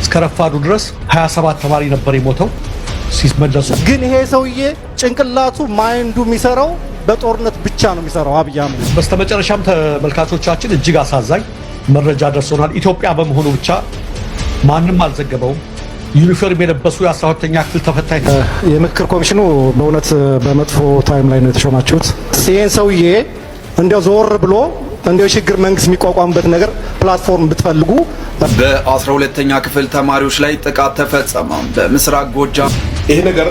እስከረፋዱ ድረስ 27 ተማሪ ነበር የሞተው ሲመለሱ። ግን ይሄ ሰውዬ ጭንቅላቱ ማይንዱ የሚሰራው በጦርነት ብቻ ነው የሚሰራው አብይ አህመድ። በስተመጨረሻም ተመልካቾቻችን እጅግ አሳዛኝ መረጃ ደርሶናል። ኢትዮጵያ በመሆኑ ብቻ ማንም አልዘገበውም። ዩኒፎርም የለበሱ የ12ኛ ክፍል ተፈታኝ የምክክር ኮሚሽኑ በእውነት በመጥፎ ታይም ላይ ነው የተሾማችሁት። ይሄን ሰውዬ እንዲያው ዞር ብሎ እንዲያው የሽግግር መንግስት የሚቋቋምበት ነገር ፕላትፎርም ብትፈልጉ። በ12ኛ ክፍል ተማሪዎች ላይ ጥቃት ተፈጸመ በምስራቅ ጎጃም። ይሄ ነገር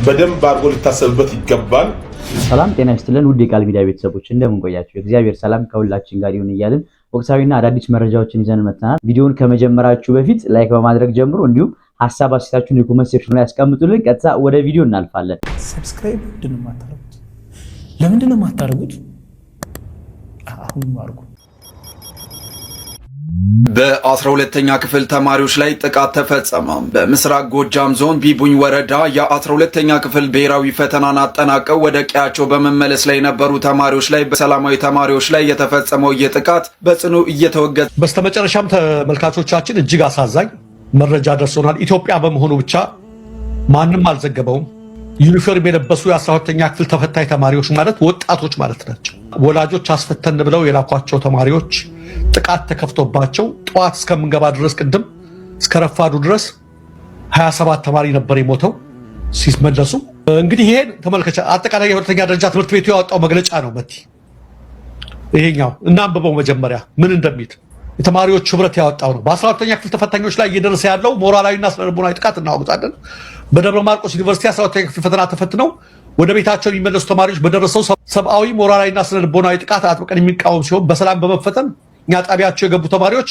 በደንብ አድርጎ ሊታሰብበት ይገባል። ሰላም ጤና ይስጥልን ውድ የቃል ሚዲያ ቤተሰቦች እንደምን ቆያችሁ? እግዚአብሔር ሰላም ከሁላችን ጋር ይሁን እያልን ወቅታዊና አዳዲስ መረጃዎችን ይዘን መጥተናል። ቪዲዮውን ከመጀመራችሁ በፊት ላይክ በማድረግ ጀምሮ እንዲሁም ሀሳብ አስተያየታችሁን የኮሜንት ሴክሽን ላይ ያስቀምጡልን። ቀጥታ ወደ ቪዲዮ እናልፋለን። ሰብስክራይብ ለምንድን ነው የማታደርጉት? አሁን አድርጉ። በ12ኛ ክፍል ተማሪዎች ላይ ጥቃት ተፈጸመ። በምስራቅ ጎጃም ዞን ቢቡኝ ወረዳ የ12ኛ ክፍል ብሔራዊ ፈተናን አጠናቀው ወደ ቀያቸው በመመለስ ላይ የነበሩ ተማሪዎች ላይ በሰላማዊ ተማሪዎች ላይ የተፈጸመው ጥቃት በጽኑ እየተወገዘ። በስተመጨረሻም ተመልካቾቻችን እጅግ አሳዛኝ መረጃ ደርሶናል። ኢትዮጵያ በመሆኑ ብቻ ማንም አልዘገበውም። ዩኒፎርም የለበሱ የ12ኛ ክፍል ተፈታኝ ተማሪዎች ማለት ወጣቶች ማለት ናቸው። ወላጆች አስፈተን ብለው የላኳቸው ተማሪዎች ጥቃት ተከፍቶባቸው ጠዋት እስከምንገባ ድረስ ቅድም እስከረፋዱ ድረስ 27 ተማሪ ነበር የሞተው ሲመለሱ። እንግዲህ ይሄን ተመልከቻ። አጠቃላይ የሁለተኛ ደረጃ ትምህርት ቤቱ ያወጣው መግለጫ ነው። መቲ ይሄኛው እናንብበው መጀመሪያ ምን እንደሚል የተማሪዎች ህብረት ያወጣው ነው። በ12ኛ ክፍል ተፈታኞች ላይ እየደረሰ ያለው ሞራላዊና ስነልቦናዊ ጥቃት እናወግዛለን። በደብረ ማርቆስ ዩኒቨርሲቲ 12ኛ ክፍል ፈተና ተፈትነው ወደ ቤታቸው የሚመለሱ ተማሪዎች በደረሰው ሰብአዊ ሞራላዊና ስነልቦናዊ ጥቃት አጥብቀን የሚቃወም ሲሆን በሰላም በመፈተን እኛ ጣቢያቸው የገቡ ተማሪዎች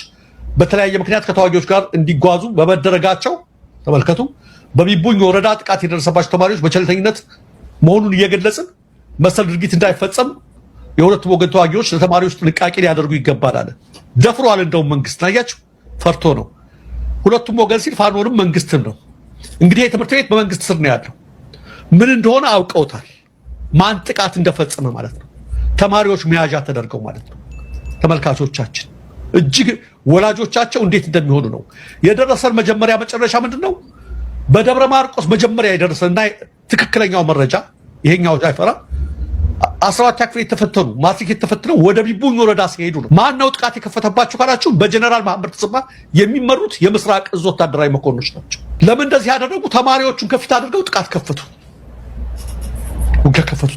በተለያየ ምክንያት ከተዋጊዎች ጋር እንዲጓዙ በመደረጋቸው ተመልከቱ። በቢቡኝ ወረዳ ጥቃት የደረሰባቸው ተማሪዎች በቸልተኝነት መሆኑን እየገለጽን መሰል ድርጊት እንዳይፈጸም የሁለቱም ወገን ተዋጊዎች ለተማሪዎች ጥንቃቄ ሊያደርጉ ይገባል አለ። ደፍሯል። እንደውም መንግስት ናያችሁ ፈርቶ ነው። ሁለቱም ወገን ሲል ፋኖንም መንግስትም ነው። እንግዲህ የትምህርት ቤት በመንግስት ስር ነው ያለው። ምን እንደሆነ አውቀውታል። ማን ጥቃት እንደፈጸመ ማለት ነው። ተማሪዎች መያዣ ተደርገው ማለት ነው። ተመልካቾቻችን እጅግ ወላጆቻቸው እንዴት እንደሚሆኑ ነው የደረሰን። መጀመሪያ መጨረሻ ምንድነው? በደብረ ማርቆስ መጀመሪያ የደረሰና ትክክለኛው መረጃ ይሄኛው አይፈራ 17ኛ ክፍል የተፈተኑ ማትሪክ የተፈተነው ወደ ቢቡኝ ወረዳ ሲሄዱ ነው። ማን ነው ጥቃት የከፈተባቸው ካላችሁ በጀነራል መሐመድ ተሰማ የሚመሩት የምስራቅ እዝ ወታደራዊ መኮንኖች ናቸው። ለምን እንደዚህ ያደረጉ? ተማሪዎቹን ከፊት አድርገው ጥቃት ከፈቱ።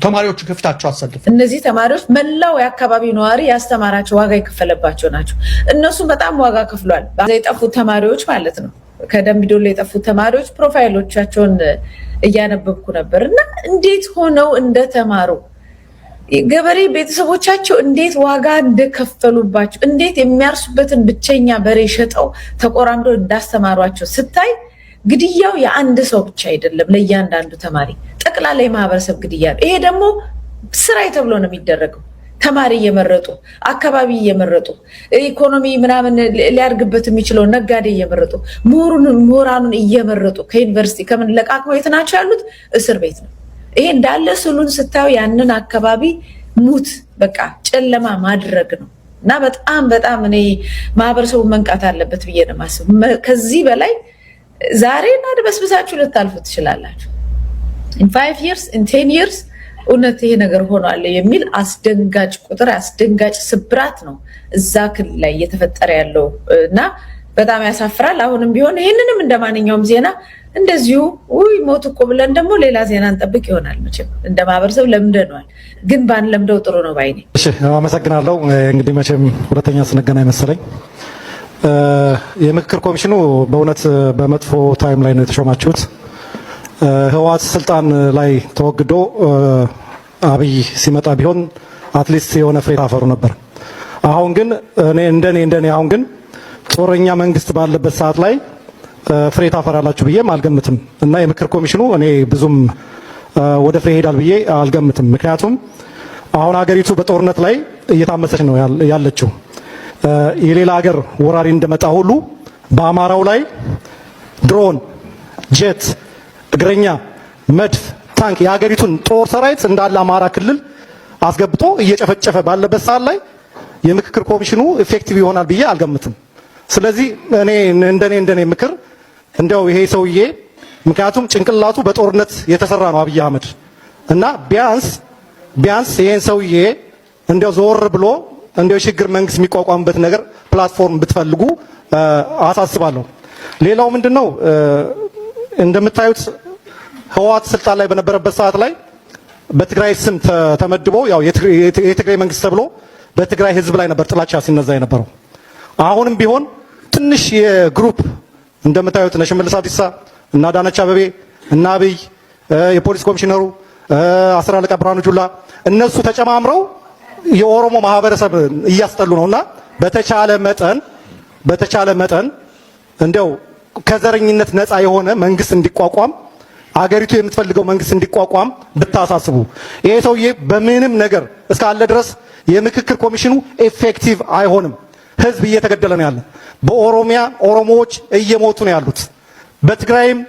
ተማሪዎቹን ከፊታቸው አሰልፉ። እነዚህ ተማሪዎች መላው የአካባቢው ነዋሪ ያስተማራቸው ዋጋ የከፈለባቸው ናቸው። እነሱም በጣም ዋጋ ከፍሏል። የጠፉት ተማሪዎች ማለት ነው። ከደምቢዶሎ የጠፉት ተማሪዎች ፕሮፋይሎቻቸውን እያነበብኩ ነበር እና እንዴት ሆነው እንደተማሩ ገበሬ ቤተሰቦቻቸው እንዴት ዋጋ እንደከፈሉባቸው እንዴት የሚያርሱበትን ብቸኛ በሬ ሸጠው ተቆራምዶ እንዳስተማሯቸው ስታይ ግድያው የአንድ ሰው ብቻ አይደለም፣ ለእያንዳንዱ ተማሪ ጠቅላላ የማህበረሰብ ግድያ ነው። ይሄ ደግሞ ስራዬ ተብሎ ነው የሚደረገው። ተማሪ እየመረጡ አካባቢ እየመረጡ ኢኮኖሚ ምናምን ሊያርግበት የሚችለው ነጋዴ እየመረጡ ምሁራኑን እየመረጡ ከዩኒቨርሲቲ ከምን ለቃቅመው የት ናቸው ያሉት? እስር ቤት ነው። ይሄ እንዳለ ስሉን ስታዩ ያንን አካባቢ ሙት በቃ ጨለማ ማድረግ ነው እና በጣም እኔ ማህበረሰቡ መንቃት አለበት ብዬ ነው የማስበው። ከዚህ በላይ ዛሬን አድበስብሳችሁ ልታልፉ ትችላላችሁ። in 5 years in 10 years እውነት ይሄ ነገር ሆኗል የሚል አስደንጋጭ ቁጥር አስደንጋጭ ስብራት ነው እዛ ክልል ላይ እየተፈጠረ ያለው እና በጣም ያሳፍራል። አሁንም ቢሆን ይሄንንም እንደማንኛውም ዜና እንደዚሁ ሞት እኮ ብለን ደግሞ ሌላ ዜና እንጠብቅ ይሆናል። መቼም እንደ ማህበረሰብ ለምደነዋል፣ ግን ባንለምደው ጥሩ ነው ባይኔ። እሺ አመሰግናለሁ። እንግዲህ መቼም ሁለተኛ ስንገናኝ መሰለኝ። የምክክር ኮሚሽኑ በእውነት በመጥፎ ታይም ላይ ነው የተሾማችሁት። ህወሓት ስልጣን ላይ ተወግዶ አብይ ሲመጣ ቢሆን አትሊስት የሆነ ፍሬ ታፈሩ ነበር። አሁን ግን እንደኔ አሁን ግን ጦረኛ መንግስት ባለበት ሰዓት ላይ ፍሬ ታፈራላችሁ ብዬም አልገምትም እና የምክክር ኮሚሽኑ እኔ ብዙም ወደ ፍሬ ይሄዳል ብዬ አልገምትም። ምክንያቱም አሁን ሀገሪቱ በጦርነት ላይ እየታመሰች ነው ያለችው። የሌላ ሀገር ወራሪ እንደመጣ ሁሉ በአማራው ላይ ድሮን፣ ጄት፣ እግረኛ፣ መድፍ፣ ታንክ የሀገሪቱን ጦር ሰራዊት እንዳለ አማራ ክልል አስገብቶ እየጨፈጨፈ ባለበት ሰዓት ላይ የምክክር ኮሚሽኑ ኢፌክቲቭ ይሆናል ብዬ አልገምትም። ስለዚህ እንደኔ ምክር እንደው ይሄ ሰውዬ ምክንያቱም ጭንቅላቱ በጦርነት የተሰራ ነው አብይ አህመድ እና ቢያንስ ይሄን ሰውዬ እንደው ዞር ብሎ እንደው የሽግግር መንግስት የሚቋቋምበት ነገር ፕላትፎርም ብትፈልጉ አሳስባለሁ። ሌላው ምንድነው እንደምታዩት ህወሓት ስልጣን ላይ በነበረበት ሰዓት ላይ በትግራይ ስም ተመድቦ ያው የትግራይ መንግስት ተብሎ በትግራይ ህዝብ ላይ ነበር ጥላቻ ሲነዛ የነበረው። አሁንም ቢሆን ትንሽ የግሩፕ እንደምታዩት እነ ሽመልስ አብዲሳ እና አዳነች አቤቤ እና አብይ የፖሊስ ኮሚሽነሩ አስር አለቃ ብርሃኑ ጁላ እነሱ ተጨማምረው የኦሮሞ ማህበረሰብ እያስጠሉ ነውና በተቻለ መጠን እንደው ከዘረኝነት ነፃ የሆነ መንግስት እንዲቋቋም አገሪቱ የምትፈልገው መንግስት እንዲቋቋም ብታሳስቡ። ይሄ ሰውዬ በምንም ነገር እስካለ ድረስ የምክክር ኮሚሽኑ ኤፌክቲቭ አይሆንም። ህዝብ እየተገደለ ነው ያለ። በኦሮሚያ ኦሮሞዎች እየሞቱ ነው ያሉት። በትግራይም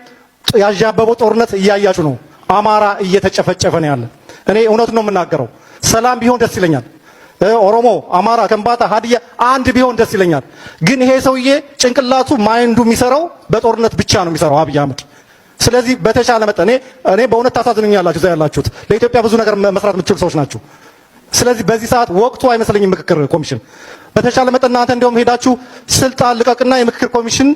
ያዣበበው ጦርነት እያያችሁ ነው። አማራ እየተጨፈጨፈ ነው ያለ። እኔ እውነቱን ነው የምናገረው። ሰላም ቢሆን ደስ ይለኛል። ኦሮሞ፣ አማራ፣ ከምባታ፣ ሀዲያ አንድ ቢሆን ደስ ይለኛል። ግን ይሄ ሰውዬ ጭንቅላቱ ማይንዱ የሚሰራው በጦርነት ብቻ ነው የሚሰራው አብይ አህመድ። ስለዚህ በተቻለ መጠን እኔ በእውነት ታሳዝኑኛላችሁ። እዛ ያላችሁት ለኢትዮጵያ ብዙ ነገር መስራት የምትችሉ ሰዎች ናችሁ። ስለዚህ በዚህ ሰዓት ወቅቱ አይመስለኝም ምክክር ኮሚሽን። በተቻለ መጠን እናንተ እንደውም ሄዳችሁ ስልጣን ልቀቅና የምክክር ኮሚሽን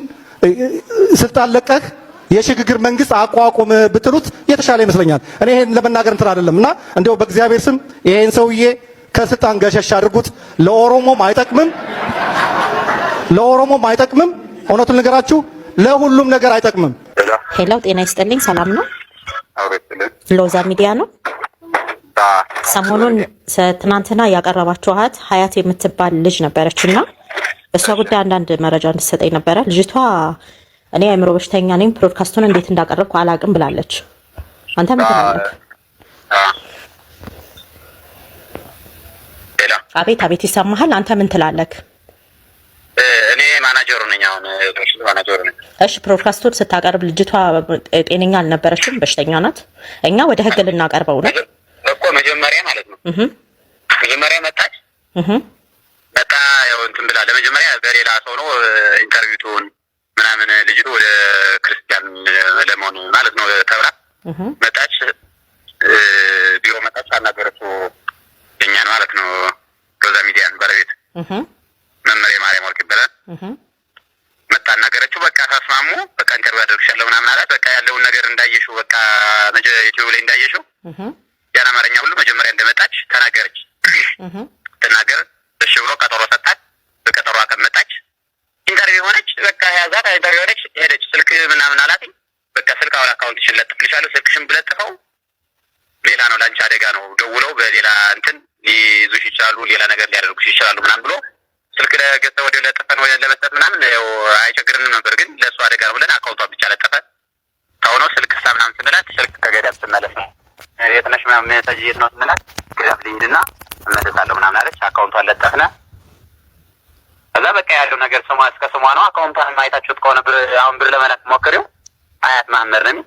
ስልጣን ለቀህ የሽግግር መንግስት አቋቁም ብትሉት የተሻለ ይመስለኛል። እኔ ይሄን ለመናገር እንትን አይደለምና እንደው በእግዚአብሔር ስም ይሄን ሰውዬ ከስልጣን ገሸሽ አድርጉት። ለኦሮሞም አይጠቅምም። እውነቱን ልንገራችሁ፣ ለሁሉም ነገር አይጠቅምም። ሄሎ፣ ጤና ይስጥልኝ። ሰላም ነው? ሎዛ ሚዲያ ነው። ሰሞኑን ትናንትና ያቀረባችኋት ሀያት የምትባል ልጅ ነበረችና እሷ ጉዳይ አንዳንድ መረጃ እንድትሰጠኝ ነበረ። ልጅቷ እኔ አእምሮ በሽተኛ ነኝ፣ ብሮድካስቱን እንዴት እንዳቀረብኩ አላቅም ብላለች። አንተ ምን ትላለህ? አቤት ይሰማሃል? አንተ ምን ትላለህ? እኔ ማናጀሩ ነኝ። አሁን ማናጀሩ ነኝ። እሺ፣ ብሮድካስቱን ስታቀርብ ልጅቷ ጤነኛ አልነበረችም፣ በሽተኛ ናት። እኛ ወደ ህግ ልናቀርበው ነው እኮ መጀመሪያ ማለት ነው። መጀመሪያ መጣች መጣ ያው እንትን ብላ ለመጀመሪያ በሌላ ሰው ነው ኢንተርቪውቱን ምናምን ልጅቱ ወደ ክርስቲያን ለመሆን ማለት ነው ተብላ መጣች። ቢሮ መጣች። አናገረችው የኛን ማለት ነው ሎዛ ሚዲያን ባለቤት መመሪያ ማርያም ወርቅ ይባላል። መጣ አናገረችው። በቃ ተስማሙ። በቃ ኢንተርቪው አደርግሻለሁ ምናምን አላት። በቃ ያለውን ነገር እንዳየሽው በቃ ዩቲዩብ ላይ እንዳየሽው ያን አማርኛ ሁሉ መጀመሪያ እንደመጣች ተናገረች። ተናገር እሺ ብሎ ቀጠሮ ሰጣት። በቀጠሮ አቀመጣች። ኢንተርቪው ሆነች። በቃ ያዛት። ኢንተርቪው ሆነች፣ ሄደች። ስልክ ምናምን አላት። በቃ ስልክ አሁን አካውንትሽን ለጥፍልሻለሁ፣ ስልክሽን ብለጥፈው ሌላ ነው ላንቺ አደጋ ነው፣ ደውለው በሌላ እንትን ሊይዙሽ ይችላሉ፣ ሌላ ነገር ሊያደርጉሽ ይችላሉ ምናምን ብሎ ስልክ ለገጠ ወደ ለጥፈን ወይ ለመስጠት ምናምን ያው አይቸግርንም ነበር፣ ግን ለሱ አደጋ ነው ብለን አካውንቷን ብቻ ለጠፈ። ታውኖ ስልክ ምናምን ስንላት ስልክ ከገዳም ስመለስ ነው የትነሽ ምናምን ሜሴጅ የት ነው ስንላት ገዳም ልኝና እመለሳለሁ ምናምን አለች። አካውንቷን ለጠፍነ። ከዛ በቃ ያለው ነገር ስሟ እስከ ስሟ ነው። አካውንቷን ማየታችሁት ከሆነ አሁን ብር ለመላክ ሞክሪው አያት ማህመር ነኝ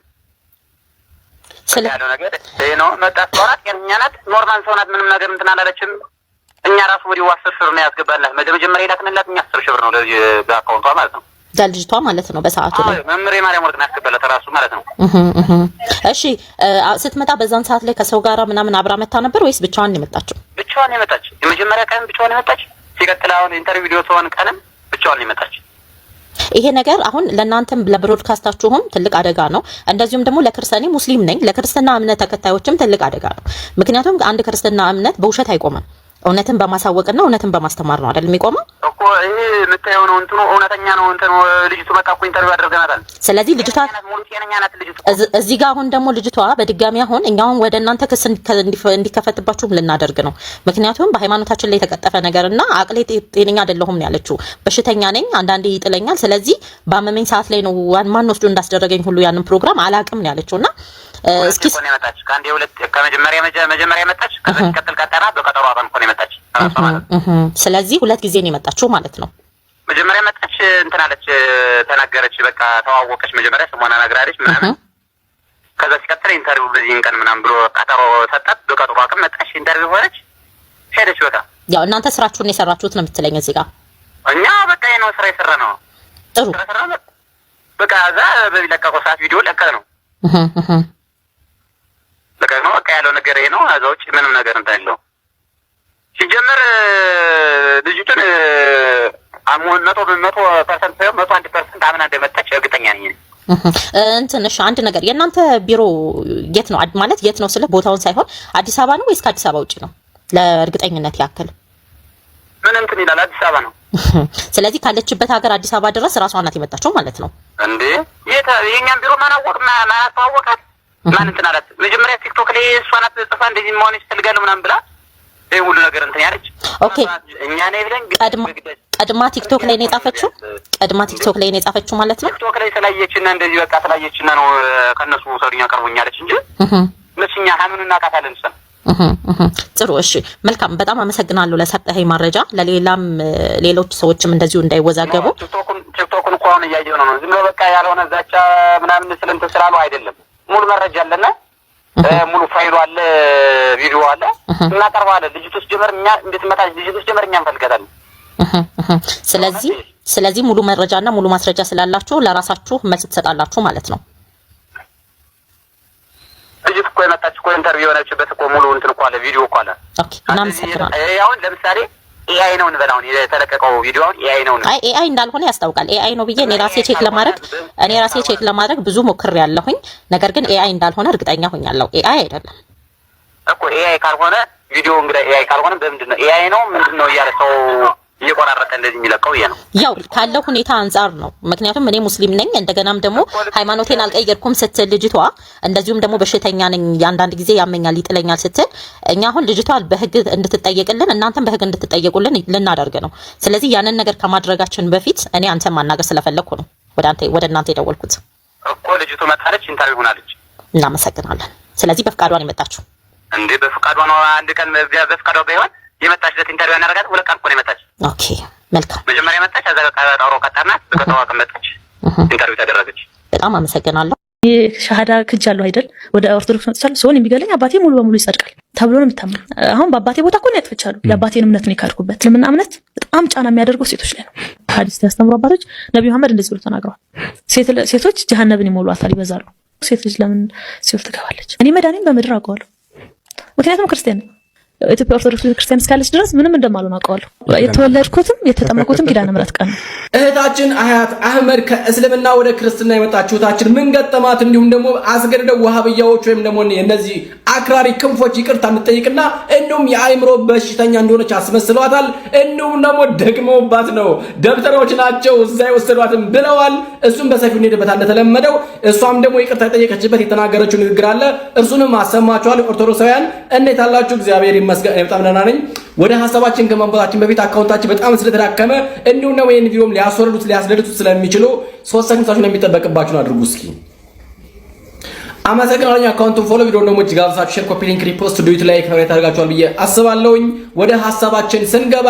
ያለው ነገር ይሄ ነው። መጣች ጦራት ጤነኛ ናት፣ ኖርማል ሰው ናት። ምንም ነገር እንትን አላለችም። እኛ ራሱ ወዲህ 10 ሺህ ነው ያስገባላት። መጀመሪያ ይላክንላት እኛ 10 ሺህ ብር ነው ለዚህ በአካውንቷ ማለት ነው ልጅቷ ማለት ነው በሰዓቱ ላይ መምሬ ማርያም ወርቅ ያስገባላት ራሱ ማለት ነው። እሺ ስትመጣ በዛን ሰዓት ላይ ከሰው ጋራ ምናምን አብራ መታ ነበር ወይስ ብቻዋን የመጣችው? ብቻዋን የመጣች የመጀመሪያ ቀን ብቻዋን የመጣች ሲቀጥል አሁን ኢንተርቪው ቪዲዮ ተሆን ቀንም ብቻዋን የመጣች። ይሄ ነገር አሁን ለእናንተም ለብሮድካስታችሁም ትልቅ አደጋ ነው። እንደዚሁም ደግሞ ለክርስቲያኒ ሙስሊም ነኝ ለክርስትና እምነት ተከታዮችም ትልቅ አደጋ ነው። ምክንያቱም አንድ ክርስትና እምነት በውሸት አይቆምም። እውነትን በማሳወቅና እውነትን በማስተማር ነው አይደል የሚቆመው እኮ። ይሄ የምታየው ነው እንትኑ እውነተኛ ነው። እንትኑ ልጅቱ መጣ እኮ ኢንተርቪው አድርገናታል። ስለዚህ ልጅቷ እዚህ ጋር አሁን ደግሞ ልጅቷ በድጋሚ አሁን እኛውን ወደ እናንተ ክስ እንዲከፈትባችሁም ልናደርግ ነው። ምክንያቱም በሃይማኖታችን ላይ የተቀጠፈ ነገርና አቅሌ ጤነኛ አይደለሁም ነው ያለችው። በሽተኛ ነኝ፣ አንዳንዴ ይጥለኛል። ስለዚህ በአመመኝ ሰዓት ላይ ነው ማን ወስዶ እንዳስደረገኝ ሁሉ ያንን ፕሮግራም አላቅም ነው ያለችውና እስኪ እኮ ነው የመጣች። ከአንዴ ሁለት ከመጀመሪያ መጣች። ከዛ ሲቀጥል ቀጠራ በቀጠሮ አቀን እኮ ነው የመጣች። ስለዚህ ሁለት ጊዜ ነው የመጣችው ማለት ነው። መጀመሪያ መጣች እንትን አለች፣ ተናገረች፣ በቃ ተዋወቀች። መጀመሪያ ስሟን አናግራለች ምናምን። ከዛ ሲቀጥል ኢንተርቪው በዚህን ቀን ምናምን ብሎ ቀጠሮ ሰጣት። በቀጠሮ አቀን መጣች፣ ኢንተርቪው ሆነች፣ ሄደች። በቃ ያው እናንተ ስራችሁን የሰራችሁት ነው የምትለኝ እዚህ ጋር። እኛ በቃ ነው ስራ የሰራ ነው። ጥሩ በቃ እዛ በሚለቀቀው ሰዓት ቪዲዮ ለቀቅ ነው ለቀቅ ነው። በቃ ያለው ነገር ይሄ ነው። እዛ ውጭ ምንም ነገር እንትን የለውም። ሲጀመር ልጅቱን 100% ሳይሆን 101% አምና እንደመጣች እርግጠኛ ነኝ። እንትንሽ አንድ ነገር የእናንተ ቢሮ የት ነው ማለት የት ነው ስለ ቦታውን ሳይሆን አዲስ አበባ ነው ወይስ ከአዲስ አበባ ውጪ ነው? ለእርግጠኝነት ያክል ምን እንትን ይላል አዲስ አበባ ነው። ስለዚህ ካለችበት ሀገር አዲስ አበባ ድረስ ራሷ ናት የመጣችው ማለት ነው እንዴ? የኛን ቢሮ ማናወቃት ማን እንትን አላት። መጀመሪያ ቲክቶክ ላይ እሷ ናት ጽፋ እንደዚህ መሆን ይፈልጋል ምናምን ብላ ይሄ ሁሉ ነገር እንትን ያለች። ኦኬ እኛ ነኝ ብለን ቀድማ ቲክቶክ ላይ ነው የጻፈችው። ቀድማ ቲክቶክ ላይ ነው የጻፈችው ማለት ነው። ቲክቶክ ላይ ስላየችና እንደዚህ በቃ ስላየችና ነው ከነሱ ሰውኛ ቀርቦኛለች እንጂ ለኛ ሀምኑና ቃታለን ሰ ጥሩ እሺ፣ መልካም በጣም አመሰግናለሁ ለሰጠኸኝ መረጃ። ለሌላም ሌሎች ሰዎችም እንደዚሁ እንዳይወዛገቡ ቲክቶክን እኮ አሁን እያየሁ ነው። ዝም ብሎ በቃ ያልሆነ ዛቻ ምናምን ስለንተ ስላሉ አይደለም። ሙሉ መረጃ አለና ሙሉ ፋይሉ አለ፣ ቪዲዮ አለ፣ እናቀርባለን። ልጅቱስ ጀመር እኛ እንድትመጣች ልጅቱስ ጀመር እኛ እንፈልጋታለን። ስለዚህ ሙሉ መረጃና ሙሉ ማስረጃ ስላላችሁ ለራሳችሁ መልስ ትሰጣላችሁ ማለት ነው። ልጅቱ እኮ የመጣች እኮ ኢንተርቪው የሆነችበት እኮ ሙሉ እንትን እኮ አለ፣ ቪዲዮ እኮ አለ። ኦኬ እናመሰግናለን። አሁን ለምሳሌ ኤአይ ነው እንበላውን የተለቀቀው ቪዲዮ አሁን ኤአይ ነው። አይ ኤአይ እንዳልሆነ ያስታውቃል። ኤአይ ነው ብዬ እኔ ራሴ ቼክ ለማድረግ ብዙ ሞክሬያለሁኝ። ነገር ግን ኤአይ እንዳልሆነ እርግጠኛ ሆኛለሁ። ኤአይ አይደለም እኮ ኤአይ ካልሆነ ቪዲዮ እንግዲህ ኤአይ ካልሆነ በምንድን ነው ኤአይ ነው ምንድን ነው እያለ ሰው እየቆራረጠ እንደዚህ የሚለቀው ይሄ ነው። ያው ካለው ሁኔታ አንፃር ነው። ምክንያቱም እኔ ሙስሊም ነኝ፣ እንደገናም ደግሞ ሃይማኖቴን አልቀየርኩም ስትል ልጅቷ፣ እንደዚሁም ደግሞ በሽተኛ ነኝ አንዳንድ ጊዜ ያመኛል ይጥለኛል ስትል እኛ አሁን ልጅቷ በህግ እንድትጠየቅልን እናንተም በህግ እንድትጠየቁልን ልናደርግ ነው። ስለዚህ ያንን ነገር ከማድረጋችን በፊት እኔ አንተን ማናገር ስለፈለኩ ነው ወደ እናንተ የደወልኩት እኮ። ልጅቱ መጣለች፣ ኢንተርቪው ሆናለች። እናመሰግናለን። ስለዚህ በፍቃዷ ነው የመጣችው እንዴ? በፍቃዷ ነው። አንድ ቀን በፍቃዷ ባይሆን የመጣችለት ኢንተርቪው ያናረጋት 2 ቀን እኮ ነው የመጣች። ኦኬ መልካም። መጀመሪያ መጣች፣ አዛ ቀጣሮ ቀጣናት፣ በቀጣዋ ከመጣች ኢንተርቪው ተደረገች። በጣም አመሰግናለሁ። ሻሃዳ ክጃለሁ አይደል? ወደ ኦርቶዶክስ መጥቻለሁ። ሰውን የሚገለኝ አባቴ ሙሉ በሙሉ ይጸድቃል ተብሎ ነው የምታመነው። አሁን በአባቴ ቦታ እኮ ነው ያጥፍቻለሁ። የአባቴን እምነት ነው የካድኩበት። እስልምና እምነት በጣም ጫና የሚያደርገው ሴቶች ላይ ነው። ሐዲስ ያስተምሩ አባቶች ነብዩ መሐመድ እንደዚህ ብሎ ተናግረዋል። ሴቶች ጀሃነብን ይሞሏታል፣ ይበዛሉ። ሴት ልጅ ለምን ሲኦል ትገባለች? እኔ መዳኔን በምድር አውቀዋለሁ፣ ምክንያቱም ክርስቲያን ነኝ። ኢትዮጵያ ኦርቶዶክስ ክርስቲያን እስካለች ድረስ ምንም እንደማልሆን አውቀዋለሁ። የተወለድኩትም የተጠመቁትም ኪዳነ ምሕረት ቀን ነው። እህታችን አያት አህመድ ከእስልምና ወደ ክርስትና የመጣችው እህታችን ምን ገጠማት? እንዲሁም ደግሞ አስገድደው ወሃብያዎች ወይም ደግሞ እነዚህ አክራሪ ክንፎች ይቅርታ እንጠይቅና እንዲሁም የአእምሮ በሽተኛ እንደሆነች አስመስለዋታል። እንዲሁም ደግሞ ደግመውባት ነው ደብተሮች ናቸው እዛ የወሰዷትም ብለዋል። እሱም በሰፊው እንሄድበታል እንደተለመደው። እሷም ደግሞ ይቅርታ የጠየቀችበት የተናገረችው ንግግር አለ። እርሱንም አሰማችኋል። ኦርቶዶክሳውያን እንዴት አላችሁ? እግዚአብሔር ይመስገን በጣም ደህና ነኝ። ወደ ሐሳባችን ከማንበታችን በፊት አካውንታችን በጣም ስለተዳከመ እንዲሁም ነው ይሄን ቪዲዮም ሊያስወርዱት ሊያስደልቱት ስለሚችሉ 3 ሰከንዶችን የሚጠበቅባችሁን አድርጉ እስኪ። አመሰግናለሁ። አካውንቱን ፎሎ ቪዲዮ ደግሞ እጅግ አብዛችሁ ሼር፣ ኮፒ ሊንክ፣ ሪፖስት ዱት ላይክ ፈሬት አድርጋችኋል ብዬ አስባለሁኝ። ወደ ሐሳባችን ስንገባ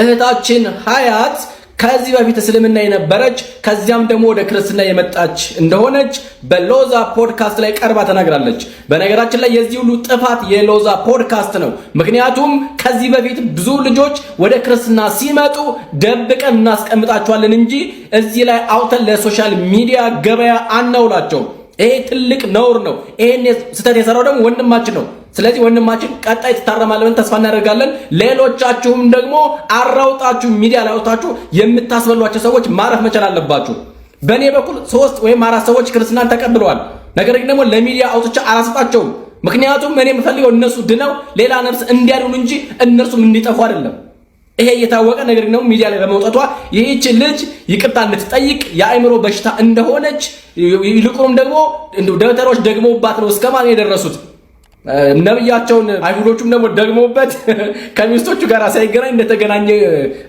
እህታችን ሀያት ከዚህ በፊት እስልምና የነበረች ከዚያም ደግሞ ወደ ክርስትና የመጣች እንደሆነች በሎዛ ፖድካስት ላይ ቀርባ ተናግራለች። በነገራችን ላይ የዚህ ሁሉ ጥፋት የሎዛ ፖድካስት ነው። ምክንያቱም ከዚህ በፊት ብዙ ልጆች ወደ ክርስትና ሲመጡ ደብቀን እናስቀምጣቸዋለን እንጂ እዚህ ላይ አውተን ለሶሻል ሚዲያ ገበያ አናውላቸው። ይሄ ትልቅ ነውር ነው። ይሄን ስህተት የሰራው ደግሞ ወንድማችን ነው። ስለዚህ ወንድማችን ቀጣይ ትታረማለን ተስፋ እናደርጋለን። ሌሎቻችሁም ደግሞ አራውጣችሁ ሚዲያ ላይ አውጣችሁ የምታስበሏቸው ሰዎች ማረፍ መቻል አለባችሁ። በእኔ በኩል 3 ወይም 4 ሰዎች ክርስትናን ተቀብለዋል። ነገር ግን ደግሞ ለሚዲያ አውጥቼ አላስጣቸውም። ምክንያቱም እኔ የምፈልገው እነሱ ድነው ሌላ ነፍስ እንዲያድኑ እንጂ እነርሱም እንዲጠፉ አይደለም። ይሄ የታወቀ ነገር ነው። ሚዲያ ላይ በመውጣቷ ይህች ልጅ ይቅርታ እንድትጠይቅ የአእምሮ በሽታ እንደሆነች ይልቁንም ደግሞ ደብተሮች ደግመውባት ነው እስከማን የደረሱት። ነብያቸውን አይሁዶቹም ደግሞ ደግመውበት ከሚስቶቹ ጋር ሳይገናኝ እንደተገናኘ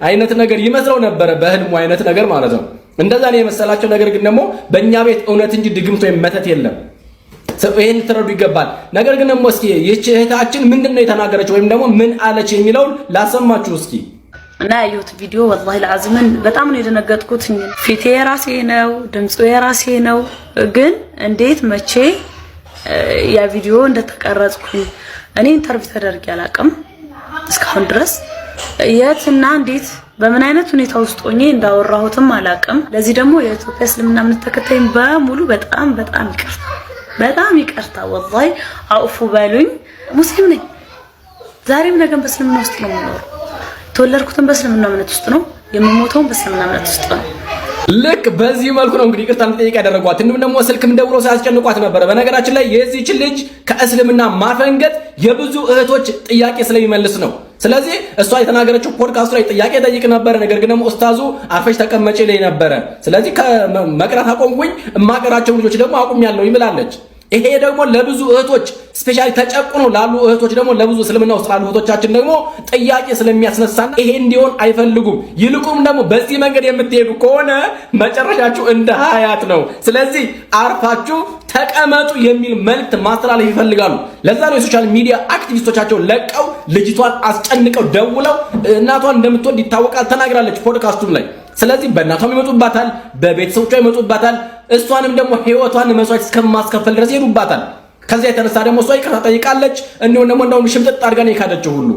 አይነት ነገር ይመስለው ነበር፣ በህልሙ አይነት ነገር ማለት ነው። እንደዛ ነው የመሰላቸው። ነገር ግን ደግሞ በእኛ ቤት እውነት እንጂ ድግምት ወይም መተት የለም። ይሄን ትረዱ ይገባል። ነገር ግን ደግሞ እስኪ ይህች እህታችን ምንድነው የተናገረችው ወይም ደግሞ ምን አለች የሚለውን ላሰማችሁ እስኪ። እና ያየሁት ቪዲዮ ወላሂ ለአዝመን በጣም ነው የደነገጥኩት። ፊቴ የራሴ ነው፣ ድምፁ የራሴ ነው። ግን እንዴት መቼ ያ ቪዲዮ እንደተቀረጽኩኝ እኔ ኢንተርቪው ተደርጌ አላውቅም እስካሁን ድረስ። የትና እንዴት በምን አይነት ሁኔታ ውስጥ ሆኜ እንዳወራሁትም አላቅም። ለዚህ ደግሞ የኢትዮጵያ እስልምና እምነት ተከታይም በሙሉ በጣም ይቅርታ ወላሂ አውፉ በሉኝ። ሙስሊም ነኝ። ዛሬም ነገም በእስልምና ውስጥ ነው የምኖረው። የተወለድኩትም በእስልምና እምነት ውስጥ ነው፣ የምሞተውም በእስልምና እምነት ውስጥ ነው። ልክ በዚህ መልኩ ነው እንግዲህ ይቅርታ ልጠይቅ ያደረጓት። እንዲሁም ደግሞ ስልክም ደውሎ ሲያስጨንቋት ነበር። በነገራችን ላይ የዚህች ልጅ ከእስልምና ማፈንገጥ የብዙ እህቶች ጥያቄ ስለሚመልስ ነው። ስለዚህ እሷ የተናገረችው ፖድካስቱ ላይ ጥያቄ ጠይቅ ነበረ። ነገር ግን ደግሞ ኡስታዙ አርፈሽ ተቀመጪ ላይ ነበረ። ስለዚህ ከመቅራት አቆምኩኝ፣ እማቀራቸው ልጆች ደግሞ አቁሜያለሁ ይብላለች። ይሄ ደግሞ ለብዙ እህቶች ስፔሻሊ ተጨቁነው ላሉ እህቶች ደግሞ ለብዙ እስልምና ውስጥ ላሉ እህቶቻችን ደግሞ ጥያቄ ስለሚያስነሳና ይሄ እንዲሆን አይፈልጉም። ይልቁም ደግሞ በዚህ መንገድ የምትሄዱ ከሆነ መጨረሻችሁ እንደ ሀያት ነው። ስለዚህ አርፋችሁ ተቀመጡ የሚል መልእክት ማስተላለፍ ይፈልጋሉ። ለዛ ነው የሶሻል ሚዲያ አክቲቪስቶቻቸው ለቀው ልጅቷን አስጨንቀው ደውለው እናቷን እንደምትወድ ይታወቃል ተናግራለች ፖድካስቱም ላይ። ስለዚህ በእናቷም ይመጡባታል፣ በቤተሰቦቿ ይመጡባታል። እሷንም ደግሞ ህይወቷን መስዋዕት እስከማስከፈል ድረስ ይሄዱባታል። ከዚያ የተነሳ ደግሞ እሷ ይቅርታ ጠይቃለች። እንዲሁም ደግሞ እንደውም ሽምጥጥ አድርጋ ነው የካደችው ሁሉ።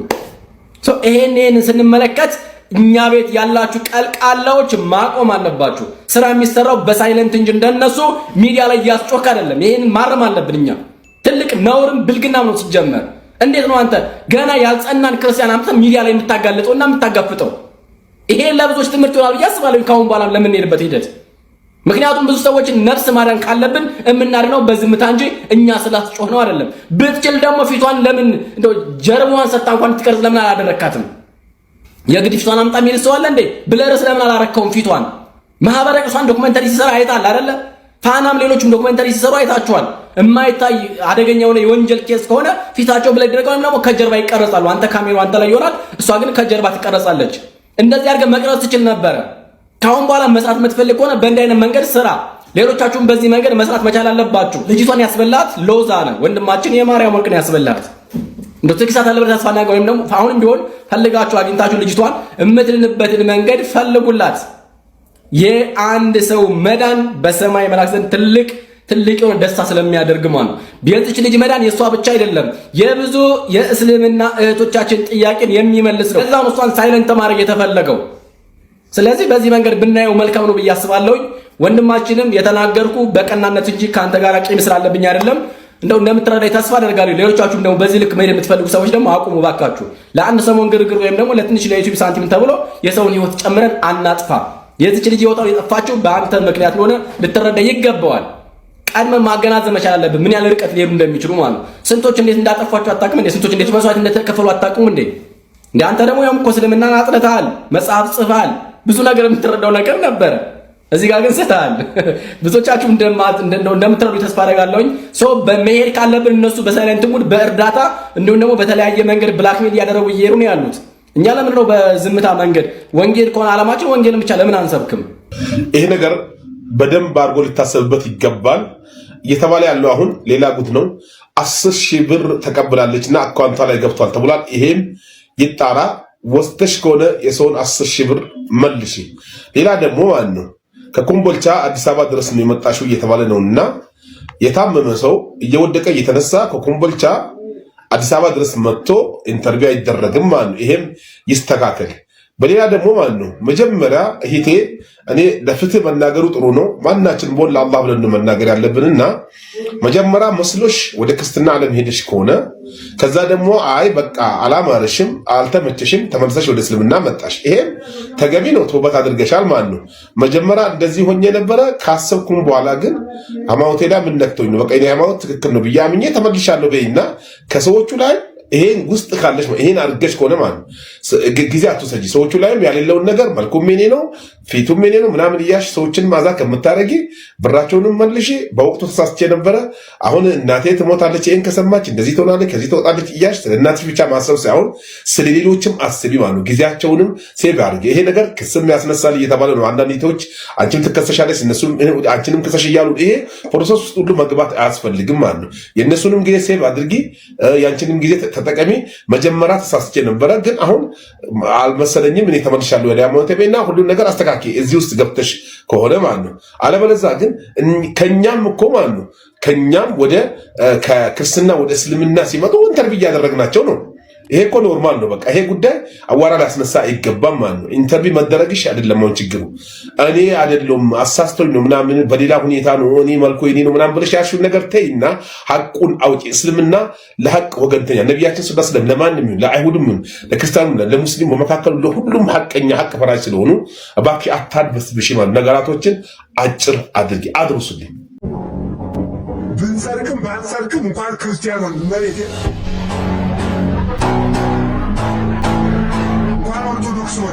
ይሄን ስንመለከት እኛ ቤት ያላችሁ ቀልቃላዎች ማቆም አለባችሁ። ስራ የሚሰራው በሳይለንት እንጂ እንደነሱ ሚዲያ ላይ እያስጮክ አይደለም። ይሄን ማረም አለብን እኛ። ትልቅ ነውርም ብልግናም ነው ሲጀመር። እንዴት ነው አንተ ገና ያልጸናን ክርስቲያን አምጥተህ ሚዲያ ላይ የምታጋልጠውና የምታጋፍጠው? ይሄ ለብዙዎች ትምህርት ይሆናል ብዬ አስባለሁ ካሁን በኋላ ለምንሄድበት ሂደት። ምክንያቱም ብዙ ሰዎችን ነፍስ ማዳን ካለብን የምናድነው በዝምታ እንጂ እኛ ስላስጮህ ነው አይደለም። ብትችል ደግሞ ፊቷን ለምን እንደው ጀርባዋን ሰጣ እንኳን ትቀርጽ ለምን አላደረካትም? የግድ ፊቷን አምጣ የሚል ሰው አለ እንዴ? ብለርስ ለምን አላረከውም? ፊቷን ማህበረ ቅዱሳን ዶክመንተሪ ሲሰራ አይታል አይደለ? ፋናም ሌሎችም ዶክመንተሪ ሲሰሩ አይታችኋል። የማይታይ አደገኛ የሆነ የወንጀል ኬስ ከሆነ ፊታቸው ብለ ድረቀው ደግሞ ከጀርባ ይቀረጻሉ። አንተ ካሜራው አንተ ላይ ይሆናል፣ እሷ ግን ከጀርባ ትቀረጻለች። እንደዚህ አድርገህ መቅረጽ ትችል ነበረ። ካሁን በኋላ መስራት የምትፈልግ ከሆነ በእንዲህ አይነት መንገድ ስራ። ሌሎቻችሁም በዚህ መንገድ መስራት መቻል አለባችሁ። ልጅቷን ያስበላት ሎዛ ነው ወንድማችን የማርያም ወርቅን ያስበላት። እንደው ትክሳት አለበት ተስፋና ወይም ደግሞ አሁንም ቢሆን ፈልጋችሁ አግኝታችሁ ልጅቷን የምትድንበትን መንገድ ፈልጉላት። የአንድ ሰው መዳን በሰማይ መላእክት ዘንድ ትልቅ የሆነ ደስታ ስለሚያደርግ ማለት ነው። ቢያንስ ልጅ መዳን የሷ ብቻ አይደለም፣ የብዙ የእስልምና እህቶቻችን ጥያቄን የሚመልስ ነው። ለዛም እሷን ሳይለንት ማድረግ የተፈለገው። ስለዚህ በዚህ መንገድ ብናየው መልካም ነው ብዬ አስባለሁ። ወንድማችንም የተናገርኩ በቀናነት እንጂ ካንተ ጋር ቂም ስላለብኝ አይደለም። እንደው እንደምትረዳኝ ተስፋ አደርጋለሁ። ሌሎቻችሁም ደግሞ በዚህ ልክ መሄድ የምትፈልጉ ሰዎች ደግሞ አቁሙ ባካችሁ። ለአንድ ሰሞን ግርግር ወይም ደግሞ ለትንሽ ለዩቲዩብ ሳንቲም ተብሎ የሰውን ህይወት ጨምረን አናጥፋ። የዚች ልጅ ህይወቷን የጠፋችው በአንተ ምክንያት እንደሆነ ልትረዳ ይገባዋል። ቀድመን ማገናዘብ መቻል አለብን፣ ምን ያህል ርቀት ሊሄዱ እንደሚችሉ ማለት ነው። ስንቶች እንዴት እንዳጠፏቸው አታውቅም እንዴ? ስንቶች እንዴት መስዋዕት እንደተከፈሉ አታውቅም እንዴ? እንዴ አንተ ደግሞ ያውም እኮ እስልምናን አጥንተሃል፣ መጽሐፍ ጽፈሃል፣ ብዙ ነገር የምትረዳው ነገር ነበረ። እዚህ ጋር ግን ስተሃል። ብዙዎቻችሁ እንደምትረዱ ተስፋ አደርጋለሁኝ። ሶ በመሄድ ካለብን እነሱ በሳይለንት ሙድ በእርዳታ እንዲሁም ደግሞ በተለያየ መንገድ ብላክሜል እያደረጉ እየሄዱ ነው ያሉት። እኛ ለምን ነው በዝምታ መንገድ? ወንጌል ከሆነ ዓላማችን ወንጌልን ብቻ ለምን አንሰብክም? ይሄ ነገር በደንብ አድርጎ ሊታሰብበት ይገባል። እየተባለ ያለው አሁን ሌላ ጉድ ነው። 10,000 ብር ተቀብላለችና አካውንቷ ላይ ገብቷል ተብሏል። ይሄም ይጣራ። ወስተሽ ከሆነ የሰውን 10,000 ብር መልሺ። ሌላ ደግሞ ማን ነው ከኮምቦልቻ አዲስ አበባ ድረስ ነው የመጣሽው እየተባለ ነውና የታመመ ሰው እየወደቀ እየተነሳ ከኮምቦልቻ አዲስ አበባ ድረስ መጥቶ ኢንተርቪው አይደረግም ማለት ነው። ይሄም ይስተካከል። በሌላ ደግሞ ማለት ነው መጀመሪያ እህቴ እኔ ለፍትህ መናገሩ ጥሩ ነው። ማናችን ቦል ለአላህ ብለን መናገር ያለብንና መጀመሪያ መስሎሽ ወደ ክርስትና ዓለም ሄደሽ ከሆነ ከዛ ደግሞ አይ በቃ አላማረሽም፣ አልተመቸሽም፣ ተመልሰሽ ወደ እስልምና መጣሽ። ይሄም ተገቢ ነው። ተውበት አድርገሻል ማለት ነው። መጀመሪያ እንደዚህ ሆኜ ነበረ ካሰብኩም በኋላ ግን ሃይማኖቴ ላይ ምን ነክቶኝ ነው በቃ የኔ ሃይማኖት ትክክል ነው ብዬ አምኜ ተመልሻለሁ በይና ከሰዎቹ ላይ ይሄን ውስጥ ካለሽ ይሄን አድርገሽ ከሆነ ማለት ጊዜ አትወሰጂ። ሰዎቹ ላይም ያሌለውን ነገር መልኩም የኔ ነው ፊቱም የኔ ነው ምናምን እያልሽ ሰዎችን ማዛ ከምታረጊ ብራቸውንም መልሺ። በወቅቱ ተሳስቼ ነበረ፣ አሁን እናቴ ትሞታለች፣ ይሄን ከሰማች እንደዚህ ትሆናለች፣ ከዚህ ትወጣለች እያልሽ ስለ እናትሽ ብቻ ማሰብ ሳይሆን ስለ ሌሎችም አስቢ ማለት ነው። ጊዜያቸውንም ሴቭ አድርጊ። ይሄ ነገር ክስም ያስነሳል እየተባለ ነው። አንዳንድ ቶች አንቺም ትከሰሻለች፣ እነሱም አንቺንም ክሰሽ እያሉ ይሄ ፕሮሰስ ውስጥ ሁሉ መግባት አያስፈልግም ማለት ነው። የእነሱንም ጊዜ ሴቭ አድርጊ፣ ያንቺንም ጊዜ ተጠቀሚ። መጀመሪያ ተሳስቼ ነበረ ግን አሁን አልመሰለኝም፣ እኔ ተመልሻለሁ ወደ ሃይማኖቴ በይና ሁሉን ነገር አስተካኪ እዚህ ውስጥ ገብተሽ ከሆነ ማለት ነው። አለበለዚያ ግን ከኛም እኮ ማለት ነው ከኛም ወደ ከክርስትና ወደ እስልምና ሲመጡ ኢንተርቪው እያደረግናቸው ነው። ይሄ እኮ ኖርማል ነው። በቃ ይሄ ጉዳይ አዋራ ሊያስነሳ አይገባም ማለት ነው። ኢንተርቪው መደረግሽ አይደለም አሁን ችግሩ። እኔ አይደለም አሳስቶኝ ነው ምናምን በሌላ ሁኔታ ነው እኔ መልኩ የኔ ነው ምናምን ብለሽ ያልሽውን ነገር ተይና ሐቁን አውጪ። እስልምና ለሐቅ ወገንተኛ ነብያችን ሰለላሁ ዐለይሂ ወሰለም ለማንም ይሁን ለአይሁድም ይሁን ለክርስቲያኑ ለሙስሊሙ በመካከሉ ለሁሉም ሐቀኛ ሐቅ ፈራጅ ስለሆኑ እባክህ አታድበስብሽ ማለት ነገራቶችን አጭር አድርጊ አድርሱልኝ። ብንሰርቅም ባንሰርቅም እንኳን ክርስቲያን ነው መሬት እንኳን ኦርቶዶክስ ነው